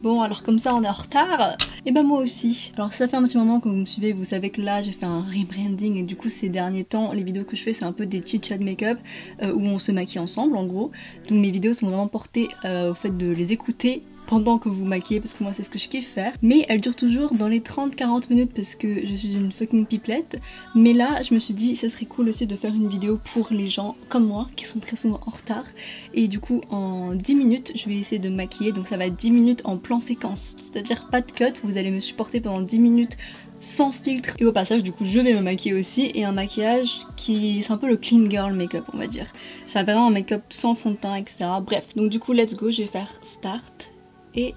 Bon, alors comme ça on est en retard. Et ben moi aussi. Alors ça fait un petit moment que vous me suivez, vous savez que là j'ai fait un rebranding et du coup ces derniers temps les vidéos que je fais c'est un peu des chit-chat make-up où on se maquille ensemble en gros. Donc mes vidéos sont vraiment portées au fait de les écouter pendant que vous maquillez parce que moi c'est ce que je kiffe faire. Mais elles durent toujours dans les 30-40 minutes parce que je suis une fucking pipelette. Mais là je me suis dit ça serait cool aussi de faire une vidéo pour les gens comme moi qui sont très souvent en retard. Et du coup en 10 minutes je vais essayer de maquiller, donc ça va être 10 minutes en plan séquence. C'est-à-dire pas de cut, vous allez me supporter pendant 10 minutes sans filtre. Et au passage du coup je vais me maquiller aussi et un maquillage qui c'est un peu le clean girl make-up on va dire. Ça va vraiment un make-up sans fond de teint etc. Bref, donc du coup let's go, je vais faire start. Et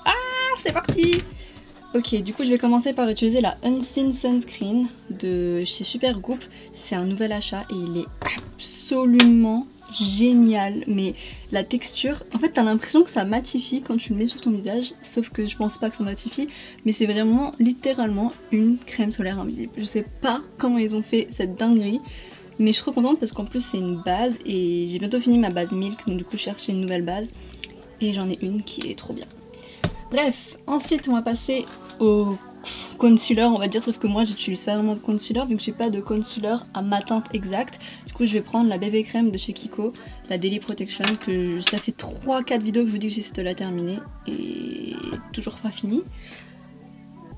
ah c'est parti. Ok, du coup je vais commencer par utiliser la Unseen Sunscreen de chez Supergoop. C'est un nouvel achat et il est absolument génial. Mais la texture, en fait t'as l'impression que ça matifie quand tu le mets sur ton visage. Sauf que je pense pas que ça matifie. Mais c'est vraiment littéralement une crème solaire invisible. Je sais pas comment ils ont fait cette dinguerie. Mais je suis trop contente parce qu'en plus c'est une base. Et j'ai bientôt fini ma base Milk. Donc du coup je cherchais une nouvelle base. Et j'en ai une qui est trop bien. Bref, ensuite on va passer au concealer on va dire, sauf que moi j'utilise pas vraiment de concealer vu que j'ai pas de concealer à ma teinte exacte. Du coup je vais prendre la bébé crème de chez Kiko, la Daily Protection, que ça fait 3-4 vidéos que je vous dis que j'essaie de la terminer et toujours pas fini.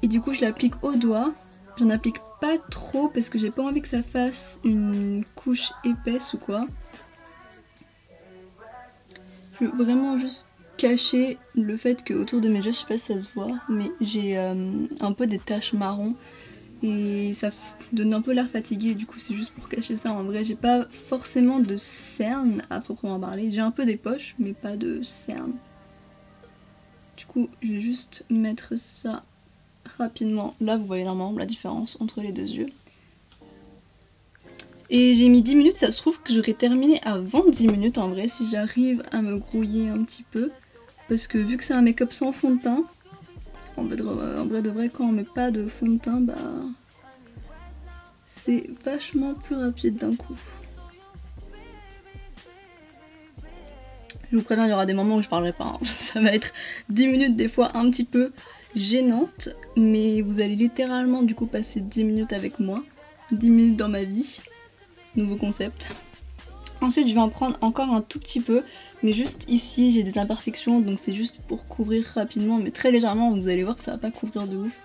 Et du coup je l'applique au doigt, j'en applique pas trop parce que j'ai pas envie que ça fasse une couche épaisse ou quoi. Je veux vraiment juste cacher le fait que autour de mes yeux, je sais pas si ça se voit, mais j'ai un peu des taches marron et ça donne un peu l'air fatigué, du coup c'est juste pour cacher ça. En vrai j'ai pas forcément de cernes à proprement parler, j'ai un peu des poches mais pas de cernes. Du coup je vais juste mettre ça rapidement, là vous voyez normalement la différence entre les deux yeux. Et j'ai mis 10 minutes, ça se trouve que j'aurais terminé avant 10 minutes en vrai si j'arrive à me grouiller un petit peu. Parce que vu que c'est un make-up sans fond de teint, en vrai de vrai quand on met pas de fond de teint, bah c'est vachement plus rapide d'un coup. Je vous préviens, il y aura des moments où je parlerai pas, hein. Ça va être 10 minutes des fois un petit peu gênantes, mais vous allez littéralement du coup passer 10 minutes avec moi, 10 minutes dans ma vie. Nouveau concept. Ensuite je vais en prendre encore un tout petit peu, mais juste ici j'ai des imperfections donc c'est juste pour couvrir rapidement mais très légèrement, vous allez voir que ça va pas couvrir de ouf.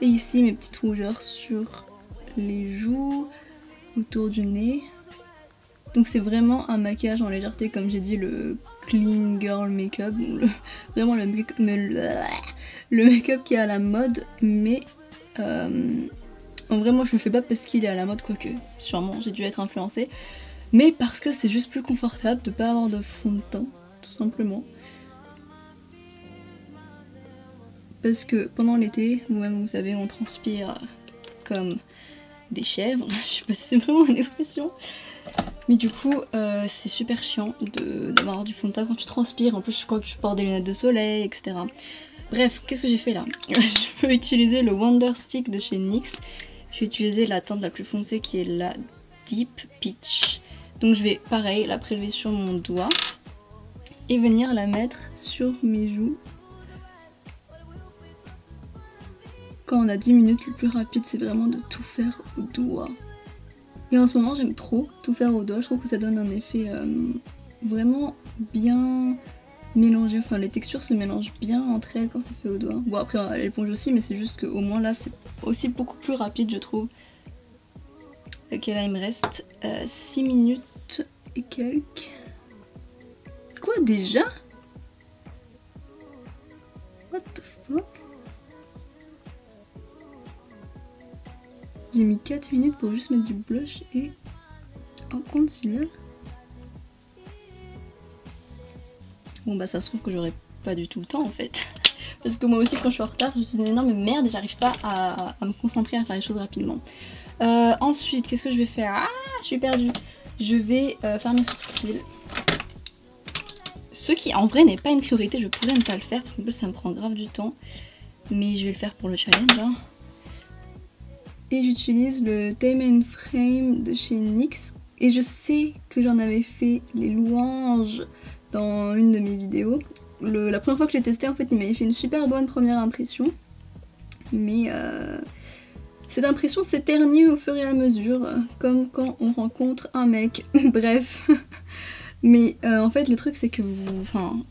Et ici mes petites rougeurs sur les joues, autour du nez. Donc c'est vraiment un maquillage en légèreté comme j'ai dit, le clean girl make-up, vraiment le make-up qui est à la mode, mais en vrai moi je le fais pas parce qu'il est à la mode, quoique sûrement j'ai dû être influencée, mais parce que c'est juste plus confortable de pas avoir de fond de teint, tout simplement. Parce que pendant l'été, vous-même vous savez, on transpire comme des chèvres, je sais pas si c'est vraiment une expression, mais du coup c'est super chiant d'avoir du fond de teint quand tu transpires, en plus quand tu portes des lunettes de soleil, etc. Bref, qu'est-ce que j'ai fait là? Je peux utiliser le Wonder Stick de chez NYX. Je vais utiliser la teinte la plus foncée qui est la Deep Peach. Donc je vais pareil la prélever sur mon doigt et venir la mettre sur mes joues. Quand on a 10 minutes, le plus rapide c'est vraiment de tout faire au doigt. Et en ce moment j'aime trop tout faire au doigt, je trouve que ça donne un effet vraiment bien mélangé, enfin les textures se mélangent bien entre elles quand c'est fait au doigt. Bon après à l'éponge aussi, mais c'est juste qu'au moins là c'est aussi beaucoup plus rapide je trouve. Ok, là il me reste 6 minutes et quelques. Quoi déjà? What the fuck? J'ai mis 4 minutes pour juste mettre du blush et un concealer. Bon bah ça se trouve que j'aurai pas du tout le temps en fait. Parce que moi aussi quand je suis en retard je suis une énorme merde et j'arrive pas à me concentrer à faire les choses rapidement. Ensuite qu'est-ce que je vais faire? Ah je suis perdue. Je vais faire mes sourcils. Ce qui en vrai n'est pas une priorité, je pourrais ne pas le faire parce qu'en plus ça me prend grave du temps. Mais je vais le faire pour le challenge hein. Et j'utilise le Tame & Frame de chez NYX. Et je sais que j'en avais fait les louanges dans une de mes vidéos. la première fois que je l'ai testé, en fait, il m'avait fait une super bonne première impression. Mais cette impression s'éternue au fur et à mesure, comme quand on rencontre un mec. Bref. Mais en fait, le truc, c'est que vous... Enfin...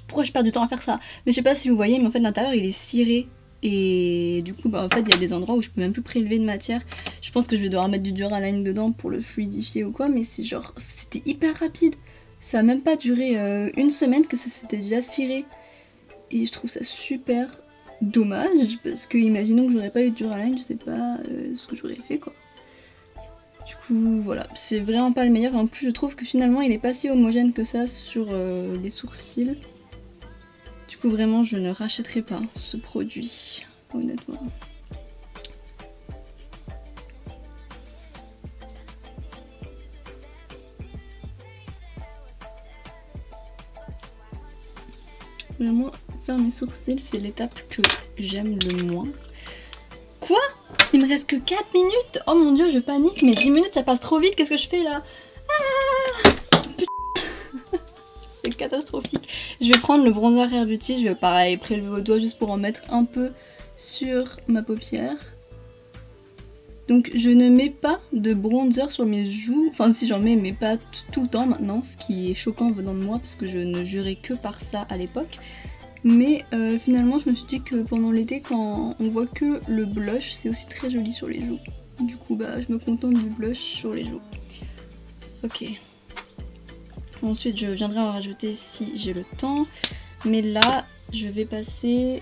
Pourquoi je perds du temps à faire ça? Mais je sais pas si vous voyez, mais en fait, l'intérieur, il est ciré. Et du coup, bah, en fait, il y a des endroits où je peux même plus prélever de matière. Je pense que je vais devoir mettre du Duraline dedans pour le fluidifier ou quoi. Mais c'est genre... C'était hyper rapide. Ça a même pas duré une semaine que ça s'était déjà ciré. Et je trouve ça super dommage. Parce que imaginons que j'aurais pas eu de Duraline, je sais pas ce que j'aurais fait quoi. Du coup, voilà. C'est vraiment pas le meilleur. En plus, je trouve que finalement, il est pas si homogène que ça sur les sourcils. Du coup, vraiment, je ne rachèterai pas ce produit, honnêtement. Vraiment, faire mes sourcils, c'est l'étape que j'aime le moins. Quoi? Il me reste que 4 minutes? Oh mon dieu, je panique, mais 10 minutes, ça passe trop vite, qu'est-ce que je fais là? Ah putain. C'est catastrophique. Je vais prendre le bronzer Rare Beauty, je vais pareil prélever au doigt juste pour en mettre un peu sur ma paupière. Donc je ne mets pas de bronzer sur mes joues, enfin si j'en mets mais pas tout le temps maintenant, ce qui est choquant venant de moi parce que je ne jurais que par ça à l'époque. Mais finalement je me suis dit que pendant l'été quand on voit que le blush c'est aussi très joli sur les joues. Du coup bah je me contente du blush sur les joues. Ok. Ensuite je viendrai en rajouter si j'ai le temps. Mais là je vais passer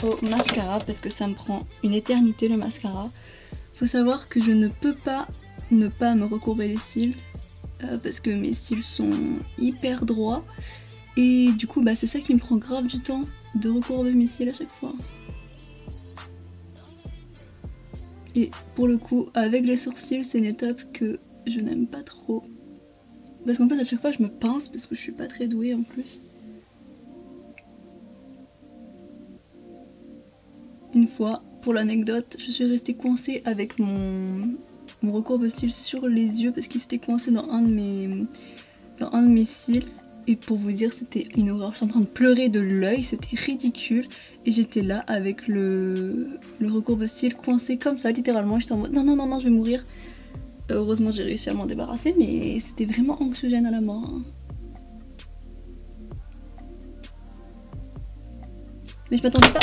au mascara parce que ça me prend une éternité le mascara. Faut savoir que je ne peux pas ne pas me recourber les cils parce que mes cils sont hyper droits et du coup bah c'est ça qui me prend grave du temps de recourber mes cils à chaque fois. Et pour le coup avec les sourcils c'est une étape que je n'aime pas trop parce qu'en fait à chaque fois je me pince parce que je suis pas très douée en plus. Une fois, pour l'anecdote, je suis restée coincée avec mon recourbe-cils sur les yeux parce qu'il s'était coincé dans un de mes cils. Et pour vous dire, c'était une horreur. Je suis en train de pleurer de l'œil, c'était ridicule. Et j'étais là avec le recourbe-cils coincé comme ça, littéralement. J'étais en mode non, non, non, non, je vais mourir. Heureusement, j'ai réussi à m'en débarrasser, mais c'était vraiment anxiogène à la mort. Hein. Mais je m'attendais pas.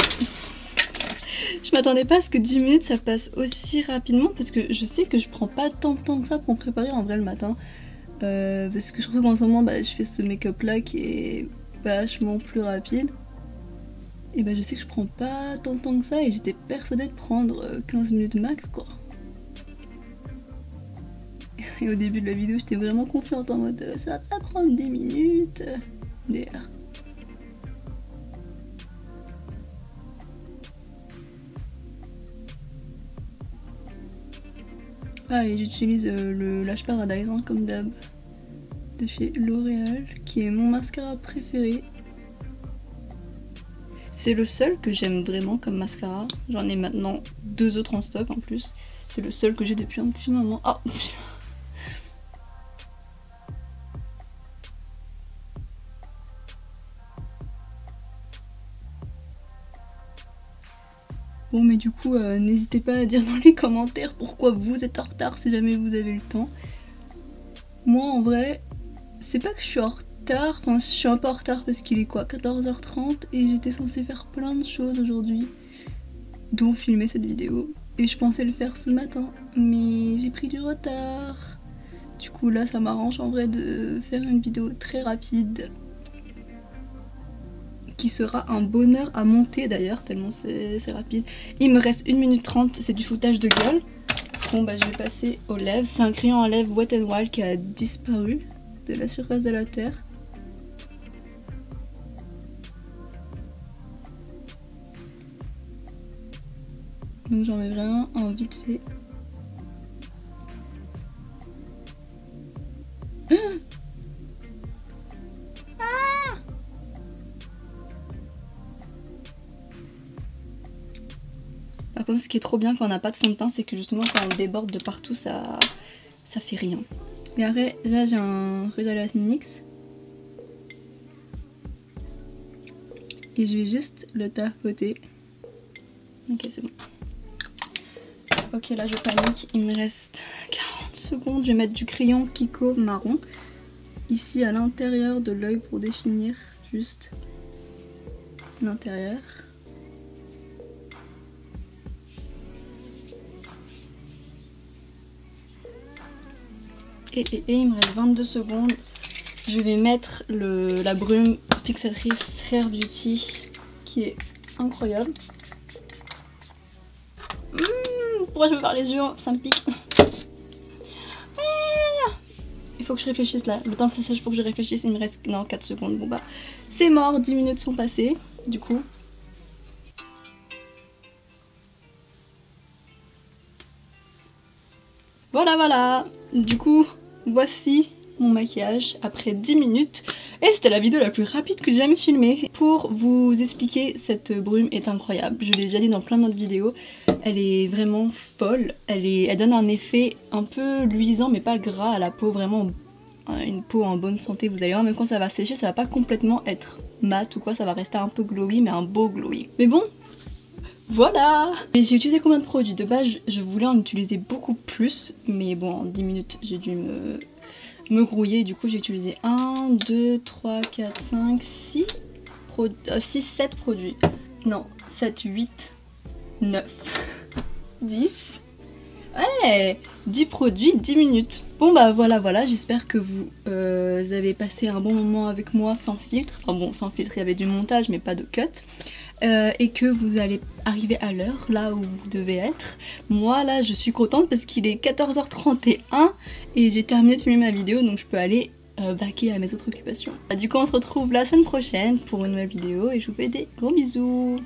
Je m'attendais pas à ce que 10 minutes ça passe aussi rapidement parce que je sais que je prends pas tant de temps que ça pour me préparer en vrai le matin. Parce que surtout qu'en ce moment bah, je fais ce make-up là qui est vachement plus rapide. Et bah je sais que je prends pas tant de temps que ça et j'étais persuadée de prendre 15 minutes max quoi. Et au début de la vidéo j'étais vraiment confiante en mode ça va prendre 10 minutes. DR. Ah et j'utilise le Lash Paradise hein, comme d'hab de chez L'Oréal qui est mon mascara préféré. C'est le seul que j'aime vraiment comme mascara. J'en ai maintenant 2 autres en stock en plus. C'est le seul que j'ai depuis un petit moment. Oh putain. Bon mais du coup n'hésitez pas à dire dans les commentaires pourquoi vous êtes en retard si jamais vous avez le temps. Moi en vrai c'est pas que je suis en retard, enfin je suis un peu en retard parce qu'il est quoi 14h30 et j'étais censée faire plein de choses aujourd'hui dont filmer cette vidéo et je pensais le faire ce matin mais j'ai pris du retard. Du coup là ça m'arrange en vrai de faire une vidéo très rapide qui sera un bonheur à monter d'ailleurs tellement c'est rapide. Il me reste 1 minute 30, c'est du foutage de gueule. Bon bah je vais passer aux lèvres. C'est un crayon à lèvres Wet n Wild qui a disparu de la surface de la terre. Donc j'en mets vraiment un vite fait. Par contre ce qui est trop bien quand on n'a pas de fond de teint c'est que justement quand on déborde de partout ça fait rien. Et après là j'ai un rouge à lèvres NYX. et je vais juste le tapoter. Ok, c'est bon. Ok, là je panique, il me reste 40 secondes. Je vais mettre du crayon Kiko marron ici à l'intérieur de l'œil pour définir juste l'intérieur. Et il me reste 22 secondes. Je vais mettre la brume fixatrice Rare Beauty qui est incroyable. Pourquoi je veux faire les yeux? Ça me pique. Il faut que je réfléchisse là. Le temps que ça sèche, il faut que je réfléchisse. Il me reste 4 secondes. Bon bah, c'est mort. 10 minutes sont passées. Du coup. Voilà. Du coup, voici mon maquillage après 10 minutes. Et c'était la vidéo la plus rapide que j'ai jamais filmée. Pour vous expliquer, cette brume est incroyable. Je l'ai déjà dit dans plein d'autres vidéos. Elle est vraiment folle. Elle donne un effet un peu luisant mais pas gras à la peau. Vraiment une peau en bonne santé. Vous allez voir, même quand ça va sécher, ça va pas complètement être mat ou quoi. Ça va rester un peu glowy mais un beau glowy. Mais bon, voilà. Et j'ai utilisé combien de produits? De base, je voulais en utiliser beaucoup plus. Mais bon, en 10 minutes, j'ai dû me grouiller. Du coup, j'ai utilisé 1, 2, 3, 4, 5, 6, 7 produits. Non, 7, 8, 9, 10. Ouais, 10 produits, 10 minutes. Bon bah voilà, j'espère que vous avez passé un bon moment avec moi sans filtre. Enfin bon, sans filtre, il y avait du montage mais pas de cut. Et que vous allez arriver à l'heure, là où vous devez être. Moi là, je suis contente parce qu'il est 14h31 et j'ai terminé de filmer ma vidéo, donc je peux aller vaquer à mes autres occupations. Du coup, on se retrouve la semaine prochaine pour une nouvelle vidéo et je vous fais des gros bisous.